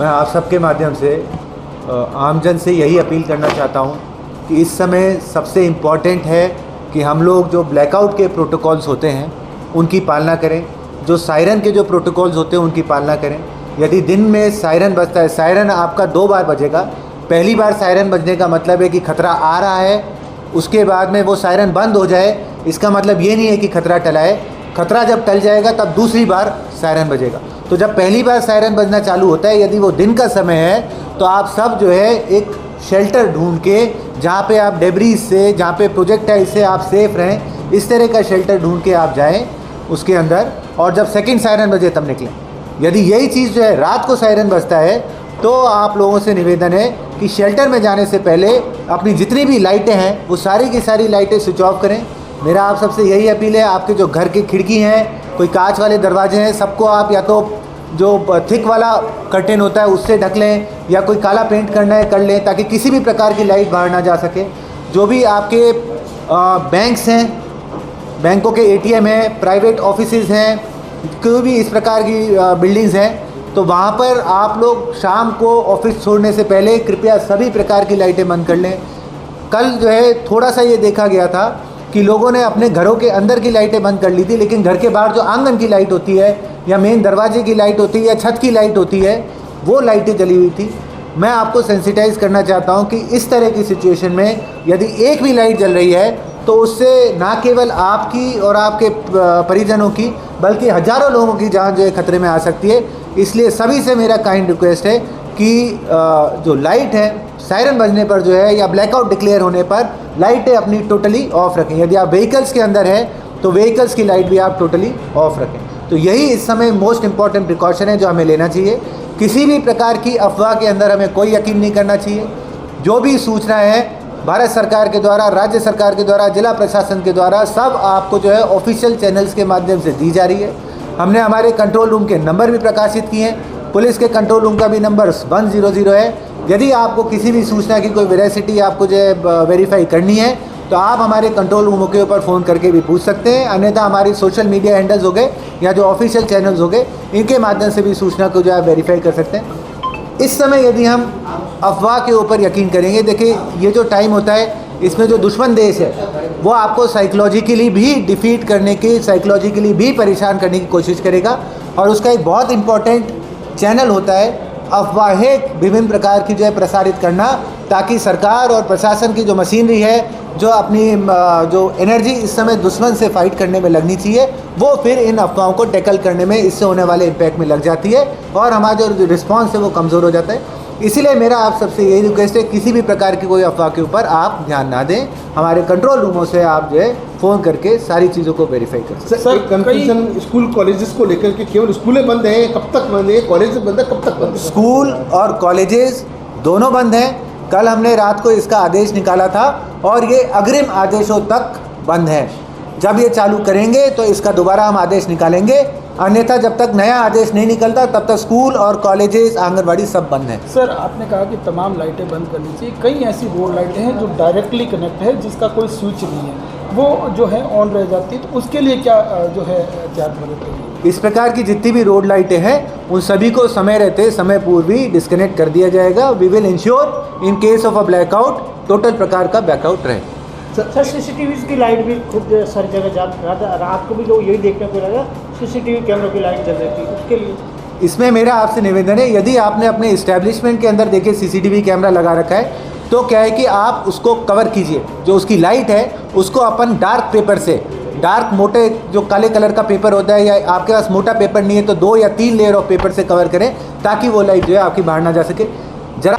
आप सबके माध्यम से आमजन से यही अपील करना चाहता हूँ कि इस समय सबसे इम्पॉर्टेंट है कि हम लोग जो ब्लैकआउट के प्रोटोकॉल्स होते हैं उनकी पालना करें, जो सायरन के जो प्रोटोकॉल्स होते हैं उनकी पालना करें। यदि दिन में सायरन बजता है, सायरन आपका 2 बार बजेगा। पहली बार सायरन बजने का मतलब है कि खतरा आ रहा है, उसके बाद में वो सायरन बंद हो जाए, इसका मतलब ये नहीं है कि खतरा टला है। खतरा जब टल जाएगा तब दूसरी बार सायरन बजेगा। तो जब पहली बार सायरन बजना चालू होता है, यदि वो दिन का समय है, तो आप सब जो है एक शेल्टर ढूंढ के, जहाँ पे आप डेब्रीज से, जहाँ पे प्रोजेक्टाइल से आप सेफ रहें, इस तरह का शेल्टर ढूंढ के आप जाएं उसके अंदर, और जब सेकंड सायरन बजे तब निकलें। यदि यही चीज़ जो है रात को सायरन बजता है, तो आप लोगों से निवेदन है कि शेल्टर में जाने से पहले अपनी जितनी भी लाइटें हैं वो सारी की सारी लाइटें स्विच ऑफ करें। मेरा आप सबसे यही अपील है, आपके जो घर की खिड़की हैं, कोई कांच वाले दरवाजे हैं, सबको आप या तो जो थिक वाला कर्टेन होता है उससे ढक लें, या कोई काला पेंट करना है कर लें, ताकि किसी भी प्रकार की लाइट बाहर ना जा सके। जो भी आपके बैंक्स हैं, बैंकों के ATM हैं, प्राइवेट ऑफिसेज़ हैं, कोई भी इस प्रकार की बिल्डिंग्स हैं, तो वहाँ पर आप लोग शाम को ऑफिस छोड़ने से पहले कृपया सभी प्रकार की लाइटें बंद कर लें। कल जो है थोड़ा सा ये देखा गया था कि लोगों ने अपने घरों के अंदर की लाइटें बंद कर ली थी, लेकिन घर के बाहर जो आंगन की लाइट होती है, या मेन दरवाजे की लाइट होती है, या छत की लाइट होती है, वो लाइटें जली हुई थी। मैं आपको सेंसिटाइज करना चाहता हूँ कि इस तरह की सिचुएशन में यदि एक भी लाइट जल रही है तो उससे ना केवल आपकी और आपके परिजनों की, बल्कि हज़ारों लोगों की जान जो है खतरे में आ सकती है। इसलिए सभी से मेरा काइंड रिक्वेस्ट है कि जो लाइट है सायरन बजने पर जो है, या ब्लैकआउट डिक्लेयर होने पर लाइटें अपनी टोटली ऑफ रखें। यदि आप व्हीकल्स के अंदर हैं तो व्हीकल्स की लाइट भी आप टोटली ऑफ रखें। तो यही इस समय मोस्ट इम्पॉर्टेंट प्रिकॉशन है जो हमें लेना चाहिए। किसी भी प्रकार की अफवाह के अंदर हमें कोई यकीन नहीं करना चाहिए। जो भी सूचना है भारत सरकार के द्वारा, राज्य सरकार के द्वारा, जिला प्रशासन के द्वारा, सब आपको जो है ऑफिशियल चैनल्स के माध्यम से दी जा रही है। हमने हमारे कंट्रोल रूम के नंबर भी प्रकाशित किए हैं। पुलिस के कंट्रोल रूम का भी नंबर 100 है। यदि आपको किसी भी सूचना की कोई वेरासिटी आपको जो है वेरीफाई करनी है, तो आप हमारे कंट्रोल रूमों के ऊपर फ़ोन करके भी पूछ सकते हैं। अन्यथा हमारी सोशल मीडिया हैंडल्स हो गए या जो ऑफिशियल चैनल्स हो गए, इनके माध्यम से भी सूचना को जो है वेरीफाई कर सकते हैं। इस समय यदि हम अफवाह के ऊपर यकीन करेंगे, देखिए ये जो टाइम होता है, इसमें जो दुश्मन देश है वो आपको साइकोलॉजिकली भी डिफीट करने की, साइकोलॉजिकली भी परेशान करने की कोशिश करेगा। और उसका एक बहुत इम्पॉर्टेंट चैनल होता है अफवाहें विभिन्न प्रकार की जो है प्रसारित करना, ताकि सरकार और प्रशासन की जो मशीनरी है, जो अपनी जो एनर्जी इस समय दुश्मन से फाइट करने में लगनी चाहिए, वो फिर इन अफवाहों को टैकल करने में, इससे होने वाले इम्पैक्ट में लग जाती है, और हमारा जो रिस्पॉन्स है वो कमज़ोर हो जाता है। इसीलिए मेरा आप सबसे यही रिक्वेस्ट है, किसी भी प्रकार की कोई अफवाह के ऊपर आप ध्यान ना दें। हमारे कंट्रोल रूमों से आप जो है फ़ोन करके सारी चीज़ों को वेरीफाई कर सकते हैं। सर, कंफ्यूजन स्कूल कॉलेजेस को लेकर के, केवल स्कूलें बंद हैं, कब तक बंद है? कॉलेज बंद है, कब तक बंद है? स्कूल और कॉलेजेस दोनों बंद हैं। कल हमने रात को इसका आदेश निकाला था और ये अग्रिम आदेशों तक बंद है। जब ये चालू करेंगे तो इसका दोबारा हम आदेश निकालेंगे, अन्यथा जब तक नया आदेश नहीं निकलता तब तक स्कूल और कॉलेजेस, आंगनबाड़ी सब बंद हैं। सर, आपने कहा कि तमाम लाइटें बंद करनी चाहिए। कई ऐसी रोड लाइटें हैं जो डायरेक्टली कनेक्ट है, जिसका कोई स्विच नहीं है, वो जो है ऑन रह जाती है, तो उसके लिए क्या जो है एहतियात बरतें? इस प्रकार की जितनी भी रोड लाइटें हैं उन सभी को समय रहते, समय पूर्व ही डिस्कनेक्ट कर दिया जाएगा। We will ensure in case of a blackout total प्रकार का ब्लैकआउट रहे। सर, CCTV की लाइट भी खुद सर जगह रात को भी लोग यही देखने को लगा, CCTV कैमरों की लाइट जल रही थी, उसके लिए इसमें मेरा आपसे निवेदन है, यदि आपने अपने इस्टेब्लिशमेंट के अंदर देखे CCTV कैमरा लगा रखा है, तो क्या है कि आप उसको कवर कीजिए। जो उसकी लाइट है उसको अपन डार्क पेपर से, डार्क मोटे जो काले कलर का पेपर होता है, या आपके पास मोटा पेपर नहीं है तो 2 या 3 लेयर ऑफ पेपर से कवर करें, ताकि वो लाइट जो है आपकी बाहर ना जा सके। जरा